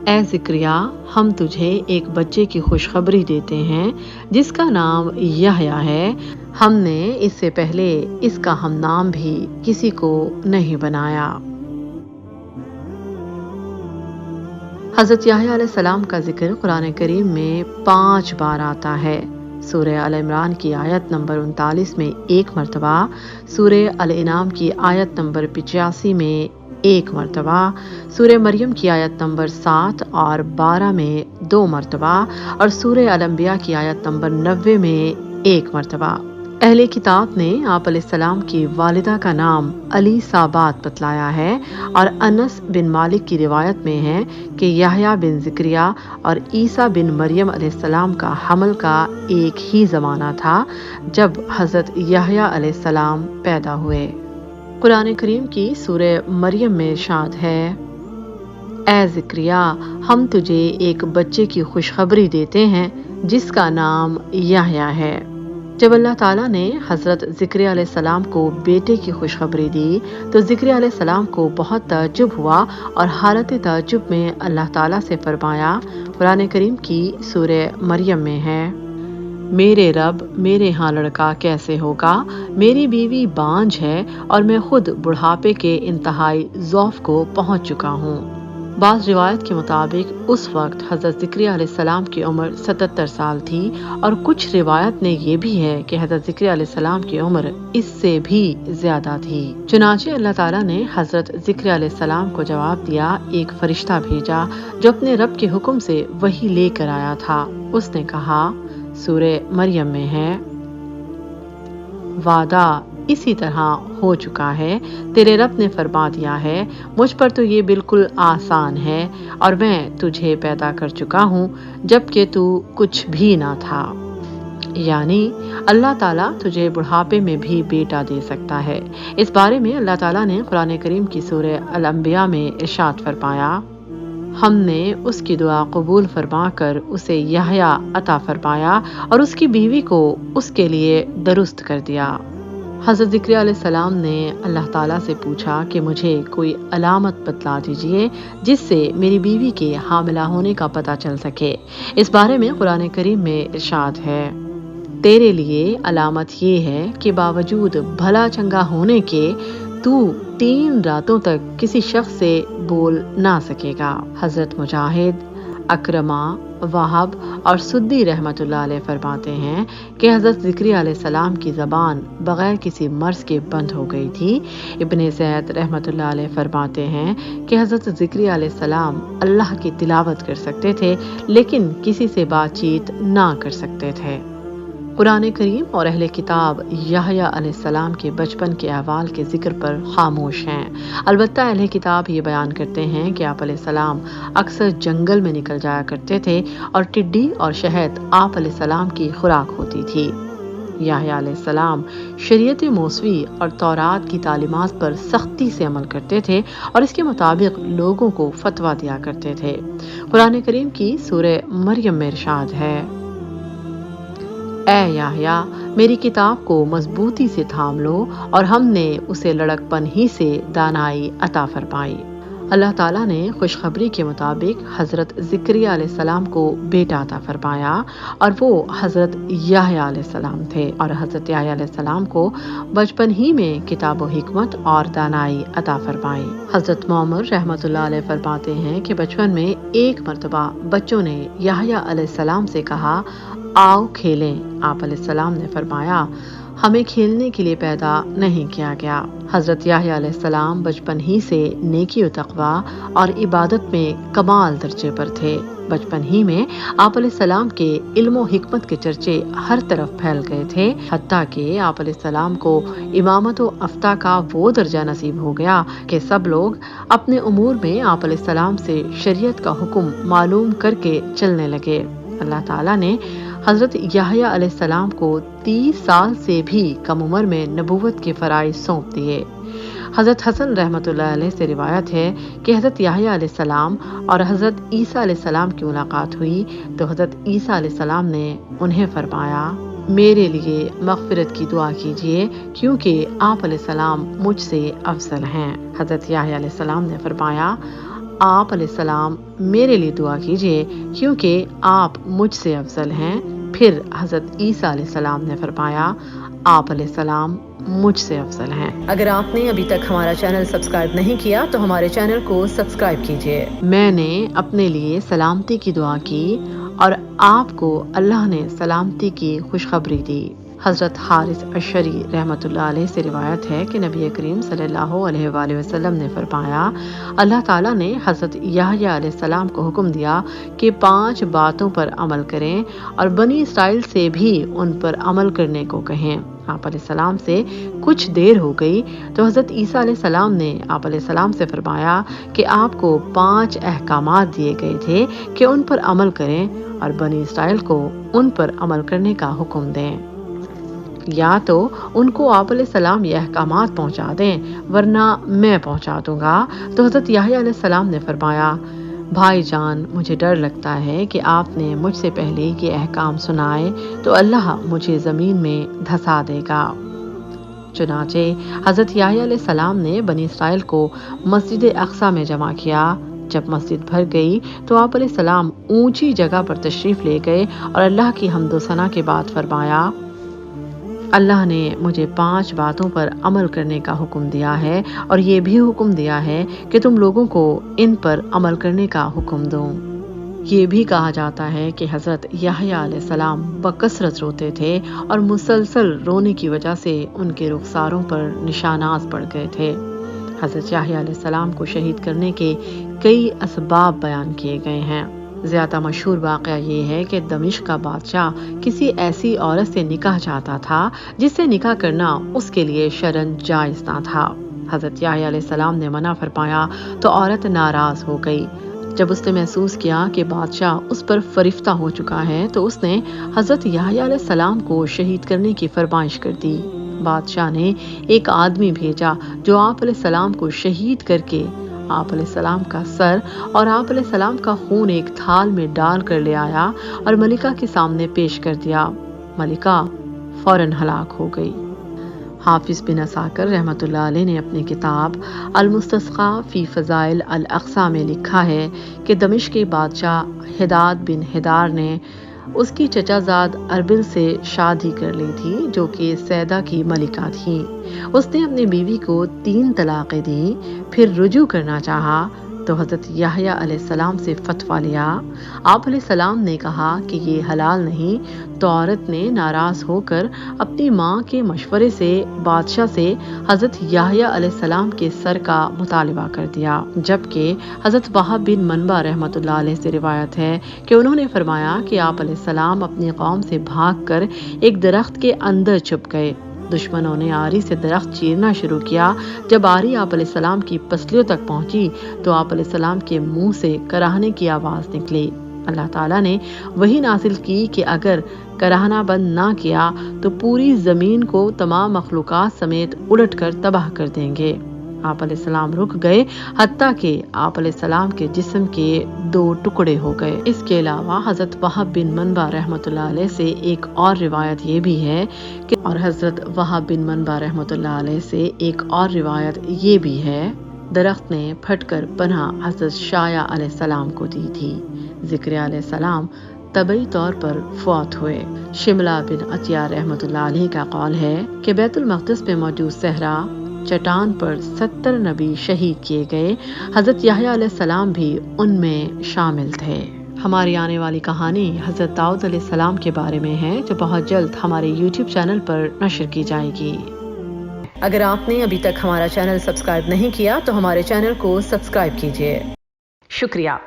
اے زکریا، ہم تجھے ایک بچے کی خوشخبری دیتے ہیں جس کا نام یحییٰ ہے۔ ہم نے اس سے پہلے اس کا ہم نام بھی کسی کو نہیں بنایا۔ حضرت یحییٰ علیہ السلام کا ذکر قرآن کریم میں 5 بار آتا ہے۔ سورہ آل عمران کی آیت نمبر 39 میں 1 مرتبہ، سورہ الانعام کی آیت نمبر 85 میں 1 مرتبہ، سورہ مریم کی آیت نمبر 7 اور 12 میں 2 مرتبہ اور سورہ الانبیاء کی آیت نمبر 90 میں 1 مرتبہ۔ اہل کتاب نے آپ علیہ السلام کی والدہ کا نام علی صابات بتلایا ہے، اور انس بن مالک کی روایت میں ہے کہ یحییٰ بن زکریا اور عیسیٰ بن مریم علیہ السلام کا حمل کا ایک ہی زمانہ تھا جب حضرت یحییٰ علیہ السلام پیدا ہوئے۔ قرآن کریم کی سورہ مریم میں ارشاد ہے، اے زکریا، ہم تجھے ایک بچے کی خوشخبری دیتے ہیں جس کا نام یحییٰ ہے۔ جب اللہ تعالیٰ نے حضرت زکریا علیہ السلام کو بیٹے کی خوشخبری دی تو زکریا علیہ السلام کو بہت تعجب ہوا، اور حالت تعجب میں اللہ تعالیٰ سے فرمایا، قرآن کریم کی سورہ مریم میں ہے، میرے رب، میرے ہاں لڑکا کیسے ہوگا؟ میری بیوی بانجھ ہے اور میں خود بڑھاپے کے انتہائی ضعف کو پہنچ چکا ہوں۔ بعض روایت کے مطابق اس وقت حضرت زکریا علیہ السلام کی عمر 77 سال تھی، اور کچھ روایت نے یہ بھی ہے کہ حضرت زکریا علیہ السلام کی عمر اس سے بھی زیادہ تھی۔ چنانچہ اللہ تعالیٰ نے حضرت زکریا علیہ السلام کو جواب دیا، ایک فرشتہ بھیجا جو اپنے رب کے حکم سے وحی لے کر آیا تھا۔ اس نے کہا، سورہ مریم میں ہے، وعدہ اسی طرح ہو چکا ہے، تیرے رب نے فرما دیا ہے، مجھ پر تو یہ بالکل آسان ہے، اور میں تجھے پیدا کر چکا ہوں جبکہ تو کچھ بھی نہ تھا۔ یعنی اللہ تعالیٰ تجھے بڑھاپے میں بھی بیٹا دے سکتا ہے۔ اس بارے میں اللہ تعالیٰ نے قرآن کریم کی سورہ الانبیاء میں ارشاد فرمایا، ہم نے اس کی دعا قبول فرما کر اسے یحییٰ عطا فرمایا اور اس کی بیوی کو اس کے لیے درست کر دیا۔ حضرت زکریا علیہ السلام نے اللہ تعالیٰ سے پوچھا کہ مجھے کوئی علامت بتلا دیجئے جس سے میری بیوی کے حاملہ ہونے کا پتہ چل سکے۔ اس بارے میں قرآن کریم میں ارشاد ہے، تیرے لیے علامت یہ ہے کہ باوجود بھلا چنگا ہونے کے تو 3 راتوں تک کسی شخص سے بول نہ سکے گا۔ حضرت مجاہد، اکرمہ، وہب اور سدی رحمۃ اللہ علیہ فرماتے ہیں کہ حضرت زکریا علیہ السلام کی زبان بغیر کسی مرض کے بند ہو گئی تھی۔ ابن زید رحمۃ اللہ علیہ فرماتے ہیں کہ حضرت زکریا علیہ السلام اللہ کی تلاوت کر سکتے تھے لیکن کسی سے بات چیت نہ کر سکتے تھے۔ قرآن کریم اور اہل کتاب یحییٰ علیہ السلام کے بچپن کے احوال کے ذکر پر خاموش ہیں۔ البتہ اہل کتاب یہ بیان کرتے ہیں کہ آپ علیہ السلام اکثر جنگل میں نکل جایا کرتے تھے اور ٹڈی اور شہد آپ علیہ السلام کی خوراک ہوتی تھی۔ یحییٰ علیہ السلام شریعت موسوی اور تورات کی تعلیمات پر سختی سے عمل کرتے تھے اور اس کے مطابق لوگوں کو فتویٰ دیا کرتے تھے۔ قرآن کریم کی سورہ مریم میں ارشاد ہے، اے یحییٰ، میری کتاب کو مضبوطی سے تھام لو، اور ہم نے اسے لڑکپن ہی سے دانائی عطا فرمائی۔ اللہ تعالیٰ نے خوشخبری کے مطابق حضرت زکریا علیہ السلام کو بیٹا عطا فرمایا، اور وہ حضرت یحییٰ علیہ السلام تھے، اور حضرت یحییٰ علیہ السلام کو بچپن ہی میں کتاب و حکمت اور دانائی عطا فرمائی۔ حضرت معمر رحمۃ اللہ علیہ فرماتے ہیں کہ بچپن میں ایک مرتبہ بچوں نے یحییٰ علیہ السلام سے کہا، آؤ کھیلیں۔ آپ علیہ السلام نے فرمایا، ہمیں کھیلنے کے لیے پیدا نہیں کیا گیا۔ حضرت یحییٰ علیہ السلام بچپن ہی سے نیکی و تقویٰ اور عبادت میں کمال درجے پر تھے۔ بچپن ہی میں آپ علیہ السلام کے علم و حکمت کے چرچے ہر طرف پھیل گئے تھے، حتیٰ کہ آپ علیہ السلام کو امامت و افتاء کا وہ درجہ نصیب ہو گیا کہ سب لوگ اپنے امور میں آپ علیہ السلام سے شریعت کا حکم معلوم کر کے چلنے لگے۔ اللہ تعالیٰ نے حضرت یحییٰ علیہ السلام کو 30 سال سے بھی کم عمر میں نبوت کے فرائض سونپ دیے۔ حضرت حسن رحمۃ اللہ علیہ سے روایت ہے کہ حضرت یحییٰ علیہ السلام اور حضرت عیسیٰ علیہ السلام کی ملاقات ہوئی تو حضرت عیسیٰ علیہ السلام نے انہیں فرمایا، میرے لیے مغفرت کی دعا کیجیے کیونکہ آپ علیہ السلام مجھ سے افضل ہیں۔ حضرت یحییٰ علیہ السلام نے فرمایا، آپ علیہ السلام میرے لیے دعا کیجیے کیونکہ آپ مجھ سے افضل ہیں۔ پھر حضرت عیسیٰ علیہ السلام نے فرمایا آپ علیہ السلام مجھ سے افضل ہیں۔ اگر آپ نے ابھی تک ہمارا چینل سبسکرائب نہیں کیا تو ہمارے چینل کو سبسکرائب کیجیے۔ میں نے اپنے لیے سلامتی کی دعا کی اور آپ کو اللہ نے سلامتی کی خوشخبری دی۔ حضرت حارث اشعری رحمۃ اللہ علیہ سے روایت ہے کہ نبی کریم صلی اللہ علیہ وآلہ وسلم نے فرمایا اللہ تعالیٰ نے حضرت یحییٰ علیہ السلام کو حکم دیا کہ 5 باتوں پر عمل کریں اور بنی اسرائیل سے بھی ان پر عمل کرنے کو کہیں۔ آپ علیہ السلام سے کچھ دیر ہو گئی تو حضرت عیسیٰ علیہ السلام نے آپ علیہ السلام سے فرمایا کہ آپ کو 5 احکامات دیے گئے تھے کہ ان پر عمل کریں اور بنی اسرائیل کو ان پر عمل کرنے کا حکم دیں۔ یا تو ان کو آپ علیہ السلام یہ احکامات پہنچا دیں ورنہ میں پہنچا دوں گا۔ تو حضرت یحییٰ علیہ السلام نے فرمایا بھائی جان مجھے ڈر لگتا ہے کہ آپ نے مجھ سے پہلے یہ احکام سنائے تو اللہ مجھے زمین میں دھسا دے گا۔ چنانچہ حضرت یحییٰ علیہ السلام نے بنی اسرائیل کو مسجد اقصی میں جمع کیا۔ جب مسجد بھر گئی تو آپ علیہ السلام اونچی جگہ پر تشریف لے گئے اور اللہ کی حمد و ثنا کے بعد فرمایا اللہ نے مجھے 5 باتوں پر عمل کرنے کا حکم دیا ہے اور یہ بھی حکم دیا ہے کہ تم لوگوں کو ان پر عمل کرنے کا حکم دو۔ یہ بھی کہا جاتا ہے کہ حضرت یحییٰ علیہ السلام بکثرت روتے تھے اور مسلسل رونے کی وجہ سے ان کے رخساروں پر نشانات پڑ گئے تھے۔ حضرت یحییٰ علیہ السلام کو شہید کرنے کے کئی اسباب بیان کیے گئے ہیں۔ زیادہ مشہور واقعہ یہ ہے کہ دمشق کا بادشاہ کسی ایسی عورت سے نکاح چاہتا تھا جس سے نکاح کرنا اس کے لیے شرعاً جائز نہ تھا۔ حضرت یحییٰ علیہ السلام نے منع فرمایا تو عورت ناراض ہو گئی۔ جب اس نے محسوس کیا کہ بادشاہ اس پر فریفتہ ہو چکا ہے تو اس نے حضرت یحییٰ علیہ السلام کو شہید کرنے کی فرمائش کر دی۔ بادشاہ نے ایک آدمی بھیجا جو آپ علیہ السلام کو شہید کر کے آپ علیہ السلام کا سر اور آپ علیہ السلام کا خون ایک تھال میں ڈال کر لے آیا اور ملکہ کے سامنے پیش کر دیا۔ ملکہ فوراً ہلاک ہو گئی۔ حافظ بن عساکر رحمۃ اللہ علیہ نے اپنی کتاب المستسقیٰ فی فضائل الاقصیٰ میں لکھا ہے کہ دمشق کے بادشاہ ہداد بن ہدار نے اس کی چچا زاد اربل سے شادی کر لی تھی جو کہ سیدہ کی ملکہ تھی۔ اس نے اپنی بیوی کو 3 طلاقیں دیں، پھر رجوع کرنا چاہا تو حضرت یحییٰ علیہ السلام سے فتویٰ لیا۔ آپ علیہ السلام نے کہا کہ یہ حلال نہیں تو عورت نے ناراض ہو کر اپنی ماں کے مشورے سے بادشاہ سے حضرت یحییٰ علیہ السلام کے سر کا مطالبہ کر دیا، جبکہ حضرت وہب بن منبع رحمۃ اللہ علیہ سے روایت ہے کہ انہوں نے فرمایا کہ آپ علیہ السلام اپنی قوم سے بھاگ کر ایک درخت کے اندر چھپ گئے۔ دشمنوں نے آری سے درخت چیرنا شروع کیا۔ جب آری آپ علیہ السلام کی پسلیوں تک پہنچی تو آپ علیہ السلام کے منہ سے کراہنے کی آواز نکلی۔ اللہ تعالیٰ نے وحی نازل کی کہ اگر کراہنا بند نہ کیا تو پوری زمین کو تمام مخلوقات سمیت الٹ کر تباہ کر دیں گے۔ آپ علیہ السلام رک گئے حتیٰ کہ آپ علیہ السلام کے جسم کے 2 ٹکڑے ہو گئے۔ اس کے علاوہ حضرت وہب بن منبع رحمۃ اللہ علیہ سے ایک اور روایت یہ بھی ہے کہ اور حضرت وہب بن منبع رحمۃ اللہ علیہ سے ایک اور روایت یہ بھی ہے درخت نے پھٹ کر پناہ حضرت شایع علیہ السلام کو دی تھی۔ ذکر علیہ السلام طبعی طور پر فوت ہوئے۔ شملہ بن عطیہ رحمۃ اللہ علیہ کا قول ہے کہ بیت المقدس میں موجود صحرا چٹان پر 70 نبی شہید کیے گئے، حضرت یحییٰ علیہ السلام بھی ان میں شامل تھے۔ ہماری آنے والی کہانی حضرت داؤد علیہ السلام کے بارے میں ہے جو بہت جلد ہمارے YouTube چینل پر نشر کی جائے گی۔ اگر آپ نے ابھی تک ہمارا چینل سبسکرائب نہیں کیا تو ہمارے چینل کو سبسکرائب کیجیے۔ شکریہ۔